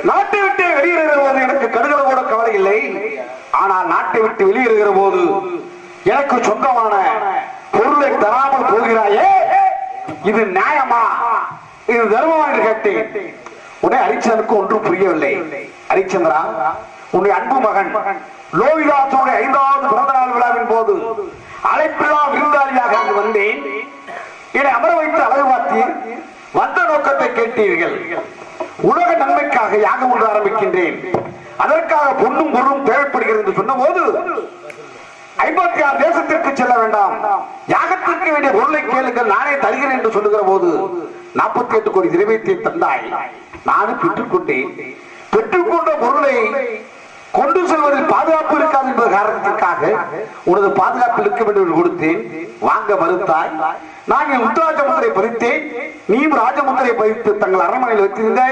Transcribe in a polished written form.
நாட்டை விட்டு வெளியேறுகிற போது எனக்கு கடுகள கூட கவலை இல்லை. ஆனால் நாட்டை விட்டு வெளியேறுகிற போது எனக்கு சொந்தமான பொருளை தராமல் போகிறாயே, இது நியாயமா, இது தர்மமா என்று கேட்டேன். உடனே ஹரிச்சந்திரனுக்கு ஒன்றும் புரியவில்லை. ஹரிச்சந்திரா, உன்னுடைய அன்பு மகன் லோகிதாசனுடைய 5வது பிறந்த நாள் விழாவின் போது அழைப்பில்லா விருந்தாளியாக அங்கு வந்தேன். என்னை அமர வைத்து அழகு பார்த்தீர். வந்த நோக்கத்தை கேட்டீர்கள். உலக நன்மைக்காக யாகம் ஒன்று ஆரம்பிக்கின்றேன், அதற்காக பொன்னும் பொருளும் தேவைப்படுகிறது என்று சொன்ன போது 56 தேசத்திற்கு செல்ல வேண்டாம், யாகத்திற்கு வேண்டிய பொருளை கேளுங்கள், நானே தருகிறேன் என்று சொல்லுகிற போது 48 கோடி திரவியத்தை தந்தாய். நானும் பெற்றுக்கொண்டேன். பெற்றுக்கொண்ட பொருளை கொண்டு செல்வதில் பாதுகாப்பு இருக்காது என்ற காரணத்திற்காக உனது பாதுகாப்பில் இருக்க வேண்டும் என்று கொடுத்தேன். வாங்க மறுத்தாய். நான் என் உத்தராஜ முத்திரை பறித்தேன். நீயும் ராஜமுத்திரை பறித்து தங்கள் அரண்மனையில் வைத்திருந்தாய்.